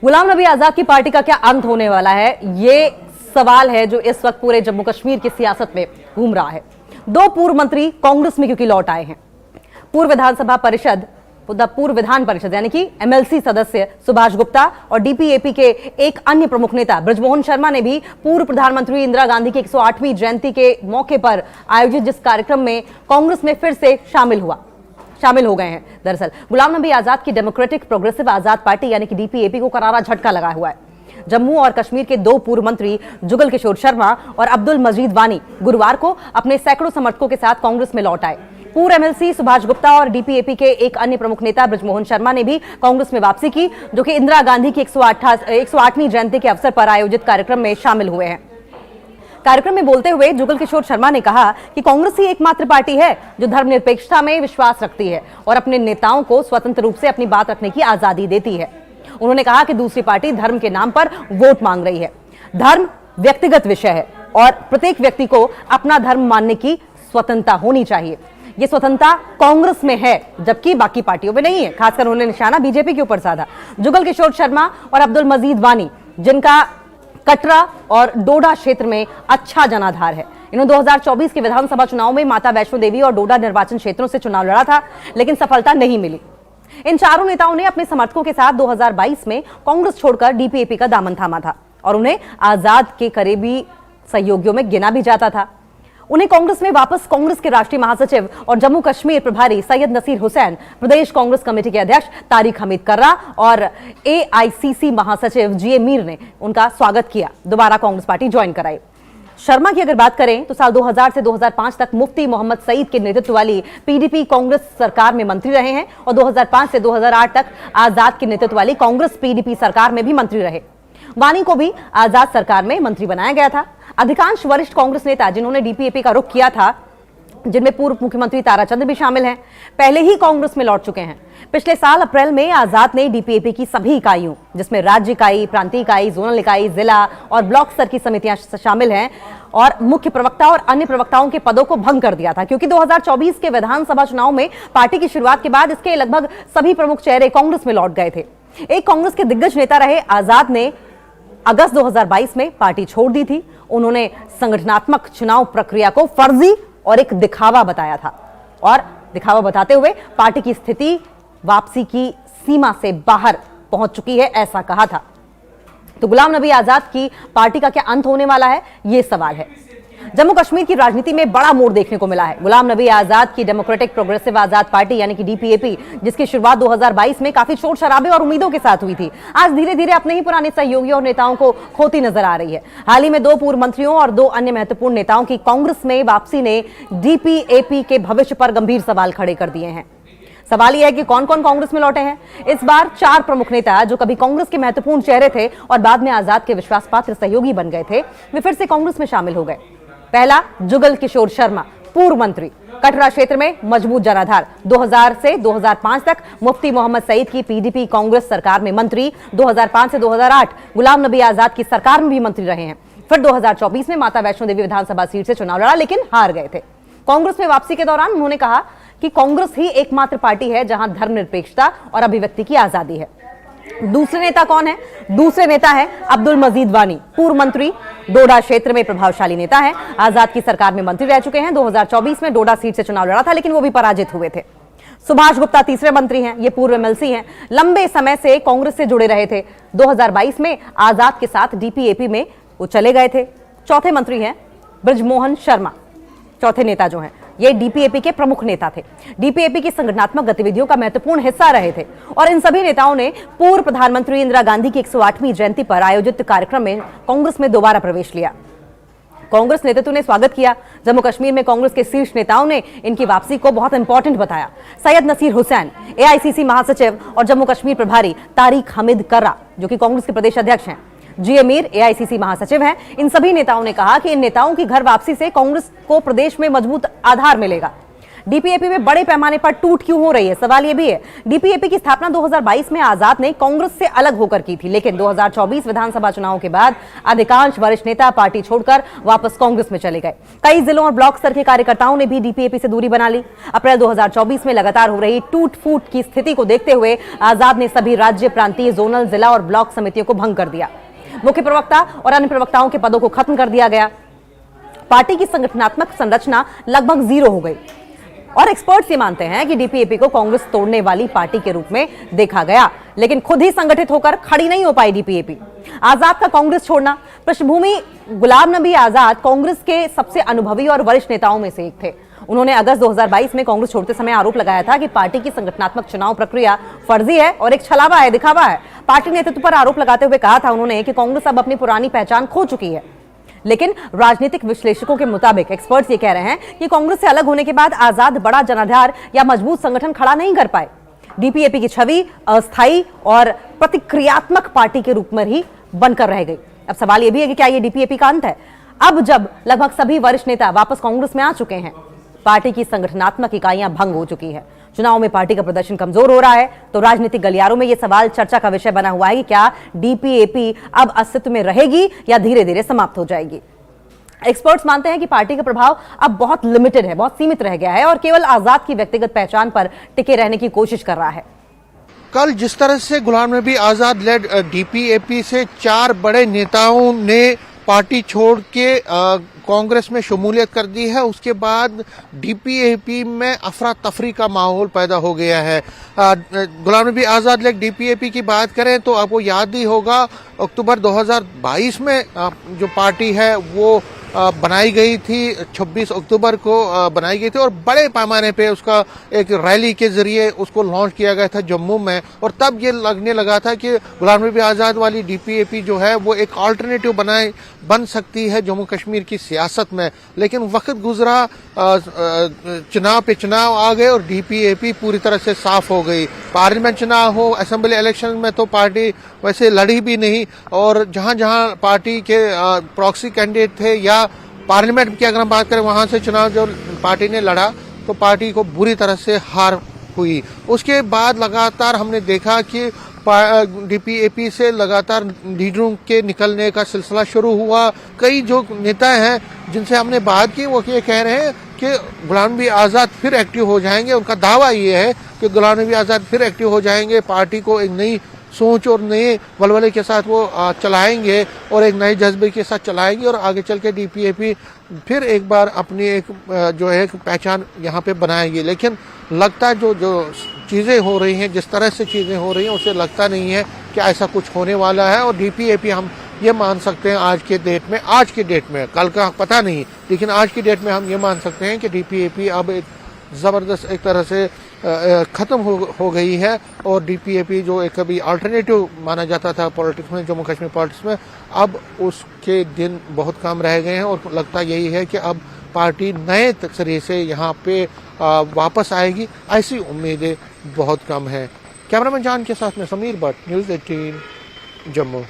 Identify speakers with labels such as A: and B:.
A: गुलाम नबी आजाद की पार्टी का क्या अंत होने वाला है, ये सवाल है जो इस वक्त पूरे जम्मू कश्मीर की सियासत में घूम रहा है। दो पूर्व मंत्री कांग्रेस में क्योंकि लौट आए हैं। पूर्व विधान परिषद यानी कि एमएलसी सदस्य सुभाष गुप्ता और डीपीएपी के एक अन्य प्रमुख नेता बृजमोहन शर्मा ने भी पूर्व प्रधानमंत्री इंदिरा गांधी की 108वीं जयंती के मौके पर आयोजित जिस कार्यक्रम में कांग्रेस में फिर से शामिल हो गए हैं। दरअसल गुलाम नबी आजाद की डेमोक्रेटिक प्रोग्रेसिव आजाद पार्टी यानी कि डीपीएपी को करारा झटका लगा हुआ है। जम्मू और कश्मीर के दो पूर्व मंत्री जुगल किशोर शर्मा और अब्दुल मजीद वानी गुरुवार को अपने सैकड़ों समर्थकों के साथ कांग्रेस में लौट आए। पूर्व एमएलसी सुभाष गुप्ता और डीपीएपी के एक अन्य प्रमुख नेता बृजमोहन शर्मा ने भी कांग्रेस में वापसी की, जो कि इंदिरा गांधी की 108वीं जयंती के अवसर पर आयोजित कार्यक्रम में शामिल हुए हैं। कार्यक्रम में बोलते हुए जुगल किशोर शर्मा ने कहा कि कांग्रेस ही एकमात्र पार्टी है जो धर्मनिरपेक्षता में विश्वास रखती है और अपने नेताओं को स्वतंत्र रूप से अपनी बात रखने की आजादी देती है। उन्होंने कहा कि दूसरी पार्टी धर्म के नाम पर वोट मांग रही है। धर्म व्यक्तिगत विषय है और प्रत्येक व्यक्ति को अपना धर्म मानने की स्वतंत्रता होनी चाहिए। ये स्वतंत्रता कांग्रेस में है जबकि बाकी पार्टियों में नहीं है। खासकर उन्होंने निशाना बीजेपी के ऊपर साधा। जुगल किशोर शर्मा और अब्दुल मजीद वानी, जिनका कटरा और डोडा क्षेत्र में अच्छा जनाधार है, इन्होंने 2024 के विधानसभा चुनाव में माता वैष्णो देवी और डोडा निर्वाचन क्षेत्रों से चुनाव लड़ा था, लेकिन सफलता नहीं मिली। इन चारों नेताओं ने अपने समर्थकों के साथ 2022 में कांग्रेस छोड़कर डीपीएपी का दामन थामा था और उन्हें आजाद के करीबी सहयोगियों में गिना भी जाता था। उन्हें कांग्रेस में वापस कांग्रेस के राष्ट्रीय महासचिव और जम्मू कश्मीर प्रभारी सैयद नसीर हुसैन, प्रदेश कांग्रेस कमेटी के अध्यक्ष तारिक हमीद कर्रा और एआईसीसी महासचिव जीए मीर ने उनका स्वागत किया, दोबारा कांग्रेस पार्टी ज्वाइन कराई। शर्मा की अगर बात करें तो साल 2000 से 2005 तक मुफ्ती मोहम्मद सईद के नेतृत्व वाली पीडीपी कांग्रेस सरकार में मंत्री रहे हैं और 2005 से 2008 तक आजाद के नेतृत्व वाली कांग्रेस पीडीपी सरकार में भी मंत्री रहे। वानी को भी आजाद सरकार में मंत्री बनाया गया था। अधिकांश वरिष्ठ कांग्रेस नेता जिन्होंने डीपीएपी का रुख किया था, जिनमें पूर्व मुख्यमंत्री ताराचंद भी शामिल हैं, पहले ही कांग्रेस में लौट चुके हैं। पिछले साल अप्रैल में आजाद ने डीपीएपी की सभी इकाइयों, जिसमें राज्य इकाई, प्रांतीय इकाई, जोनल इकाई, जिला और ब्लॉक स्तर की समितियां शामिल हैं, और मुख्य प्रवक्ता और अन्य प्रवक्ताओं के पदों को भंग कर दिया था, क्योंकि 2024 के विधानसभा चुनाव में पार्टी की शुरुआत के बाद इसके लगभग सभी प्रमुख चेहरे कांग्रेस में लौट गए थे। एक कांग्रेस के दिग्गज नेता रहे आजाद ने अगस्त 2022 में पार्टी छोड़ दी थी। उन्होंने संगठनात्मक चुनाव प्रक्रिया को फर्जी और एक दिखावा बताया था और दिखावा बताते हुए पार्टी की स्थिति वापसी की सीमा से बाहर पहुंच चुकी है, ऐसा कहा था। तो गुलाम नबी आजाद की पार्टी का क्या अंत होने वाला है, यह सवाल है। जम्मू कश्मीर की राजनीति में बड़ा मोड़ देखने को मिला है। गुलाम नबी आजाद की डेमोक्रेटिक प्रोग्रेसिव आजाद पार्टी यानी कि डीपीएपी, जिसकी शुरुआत 2022 में काफी शोर शराबे और उम्मीदों के साथ हुई थी, आज धीरे धीरे अपने ही पुराने सहयोगियों और नेताओं को खोती नजर आ रही है। हाल ही में दो पूर्व मंत्रियों और दो अन्य महत्वपूर्ण नेताओं की कांग्रेस में वापसी ने डीपीएपी के भविष्य पर गंभीर सवाल खड़े कर दिए हैं। सवाल यह है कि कौन कौन कांग्रेस में लौटे हैं। इस बार 4 प्रमुख नेता जो कभी कांग्रेस के महत्वपूर्ण चेहरे थे और बाद में आजाद के विश्वास पात्र सहयोगी बन गए थे, वे फिर से कांग्रेस में शामिल हो गए। पहला, जुगल किशोर शर्मा, पूर्व मंत्री, कटरा क्षेत्र में मजबूत जनाधार, 2000 से 2005 तक मुफ्ती मोहम्मद सईद की पीडीपी कांग्रेस सरकार में मंत्री, 2005 से 2008 गुलाम नबी आजाद की सरकार में भी मंत्री रहे हैं। फिर 2024 में माता वैष्णो देवी विधानसभा सीट से चुनाव लड़ा, लेकिन हार गए थे। कांग्रेस में वापसी के दौरान उन्होंने कहा कि कांग्रेस ही एकमात्र पार्टी है जहां धर्मनिरपेक्षता और अभिव्यक्ति की आजादी है। दूसरे नेता कौन है? दूसरे नेता है अब्दुल मजीद वानी, पूर्व मंत्री, डोडा क्षेत्र में प्रभावशाली नेता है, आजाद की सरकार में मंत्री रह चुके हैं। 2024 में डोडा सीट से चुनाव लड़ा था, लेकिन वो भी पराजित हुए थे। सुभाष गुप्ता तीसरे मंत्री हैं, ये पूर्व एमएलसी हैं, लंबे समय से कांग्रेस से जुड़े रहे थे। 2022 में आजाद के साथ डीपीएपी में वो चले गए थे। चौथे मंत्री हैं बृजमोहन शर्मा, चौथे नेता जो हैं ये डीपीएपी के प्रमुख नेता थे, डीपीएपी की संगठनात्मक गतिविधियों का महत्वपूर्ण हिस्सा रहे थे और इन सभी नेताओं ने पूर्व प्रधानमंत्री इंदिरा गांधी की 108वीं जयंती पर आयोजित कार्यक्रम में कांग्रेस में दोबारा प्रवेश लिया। कांग्रेस नेतृत्व ने स्वागत किया। जम्मू कश्मीर में कांग्रेस के शीर्ष नेताओं ने इनकी वापसी को बहुत इंपॉर्टेंट बताया। सैयद नसीर हुसैन, एआईसीसी महासचिव और जम्मू कश्मीर प्रभारी तारिक हमीद कर्रा, जो कि कांग्रेस के प्रदेश अध्यक्ष हैं, जीए मीर एआईसीसी महासचिव हैं, इन सभी नेताओं ने कहा कि इन नेताओं की घर वापसी से कांग्रेस को प्रदेश में मजबूत आधार मिलेगा। डीपीएपी में बड़े पैमाने पर टूट क्यों हो रही है? सवाल यह भी है। डीपीएपी की स्थापना 2022 में आजाद ने कांग्रेस से अलग होकर की थी, लेकिन 2024 विधानसभा चुनाव के बाद अधिकांश वरिष्ठ नेता पार्टी छोड़कर वापस कांग्रेस में चले गए। कई जिलों और ब्लॉक स्तर के कार्यकर्ताओं ने भी डीपीएपी से दूरी बना ली। अप्रैल 2024 में लगातार हो रही टूट फूट की स्थिति को देखते हुए आजाद ने सभी राज्य, प्रांतीय, जोनल, जिला और ब्लॉक समितियों को भंग कर दिया। मुख्य प्रवक्ता और अन्य प्रवक्ताओं के पदों को खत्म कर दिया गया। पार्टी की संगठनात्मक संरचना लगभग जीरो हो गई और एक्सपर्ट्स ये मानते हैं कि डीपीएपी को कांग्रेस तोड़ने वाली पार्टी के रूप में देखा गया, लेकिन खुद ही संगठित होकर खड़ी नहीं हो पाई डीपीएपी। आजाद का कांग्रेस छोड़ना। पृष्ठभूमि: गुलाम नबी आजाद कांग्रेस के सबसे अनुभवी और वरिष्ठ नेताओं में से एक थे। उन्होंने अगस्त 2022 में कांग्रेस छोड़ते समय आरोप लगाया था कि पार्टी की संगठनात्मक चुनाव प्रक्रिया फर्जी है और एक छलावा है, दिखावा है। पार्टी नेतृत्व पर आरोप लगाते हुए कहा था उन्होंने कि कांग्रेस अब अपनी पुरानी पहचान खो चुकी है। लेकिन राजनीतिक विश्लेषकों के मुताबिक एक्सपर्ट्स ये कह रहे हैं कि कांग्रेस से अलग होने के बाद आजाद बड़ा जनाधार या मजबूत संगठन खड़ा नहीं कर पाए। डीपीएपी की छवि अस्थायी और प्रतिक्रियात्मक पार्टी के रूप में ही बनकर रह गई। अब सवाल यह भी है कि क्या यह डीपीएपी का अंत है? अब जब लगभग सभी वरिष्ठ नेता वापस कांग्रेस में आ चुके हैं, पार्टी की संगठनात्मक इकाइयां भंग हो चुकी है, चुनाव में पार्टी का प्रदर्शन कमजोर हो रहा है, तो राजनीतिक गलियारों में यह सवाल चर्चा का विषय बना हुआ है कि क्या डीपीएपी अब अस्तित्व में रहेगी या धीरे धीरे समाप्त हो जाएगी। एक्सपर्ट्स मानते हैं कि पार्टी का प्रभाव अब बहुत लिमिटेड है, बहुत सीमित रह गया है और केवल आजाद की व्यक्तिगत पहचान पर टिके रहने की कोशिश कर रहा है।
B: कल जिस तरह से गुलाम नबी आजाद लेड डीपीएपी से 4 बड़े नेताओं ने पार्टी छोड़ के कांग्रेस में शमूलियत कर दी है, उसके बाद डीपीएपी में अफरा तफरी का माहौल पैदा हो गया है। गुलाम नबी आजाद लेड डीपीएपी की बात करें तो आपको याद ही होगा, अक्टूबर 2022 में जो पार्टी है वो बनाई गई थी, 26 अक्टूबर को बनाई गई थी और बड़े पैमाने पे उसका एक रैली के जरिए उसको लॉन्च किया गया था जम्मू में। और तब ये लगने लगा था कि गुलाम नबी आजाद वाली डीपीएपी जो है वो एक अल्टरनेटिव बन सकती है जम्मू कश्मीर की सियासत में। लेकिन वक्त गुजरा, चुनाव पे चुनाव आ गए और डीपीएपी पूरी तरह से साफ हो गई। पार्लियामेंट चुनाव हो, असेंबली इलेक्शन में तो पार्टी वैसे लड़ी भी नहीं, और जहां जहां पार्टी के प्रॉक्सी कैंडिडेट थे या पार्लियामेंट की अगर हम बात करें वहां से चुनाव जो पार्टी ने लड़ा तो पार्टी को बुरी तरह से हार हुई। उसके बाद लगातार हमने देखा कि डीपीएपी से लगातार लीडरों के निकलने का सिलसिला शुरू हुआ। कई जो नेता हैं जिनसे हमने बात की वो ये कह रहे हैं कि गुलाम नबी आज़ाद फिर एक्टिव हो जाएंगे। उनका दावा ये है कि गुलाम नबी आज़ाद फिर एक्टिव हो जाएंगे, पार्टी को एक नई सोच और नए वलवले के साथ वो चलाएंगे और एक नए जज्बे के साथ चलाएंगे और आगे चल के डीपीएपी फिर एक बार अपनी एक जो है पहचान यहाँ पे बनाएंगे। लेकिन लगता जो चीज़ें हो रही हैं, जिस तरह से चीज़ें हो रही हैं, उसे लगता नहीं है कि ऐसा कुछ होने वाला है। और डीपीएपी हम ये मान सकते हैं आज के डेट में, कल का पता नहीं, लेकिन आज की डेट में हम ये मान सकते हैं कि डीपीएपी अब एक ज़बरदस्त एक तरह से ख़त्म हो गई है। और डीपीएपी जो एक कभी अल्टरनेटिव माना जाता था पॉलिटिक्स में, जम्मू कश्मीर पॉलिटिक्स में, अब उसके दिन बहुत कम रह गए हैं और लगता यही है कि अब पार्टी नए तरीके से यहाँ पे वापस आएगी, ऐसी उम्मीदें बहुत कम है। कैमरामैन जान के साथ में समीर भट्ट, न्यूज़ 18 जम्मू।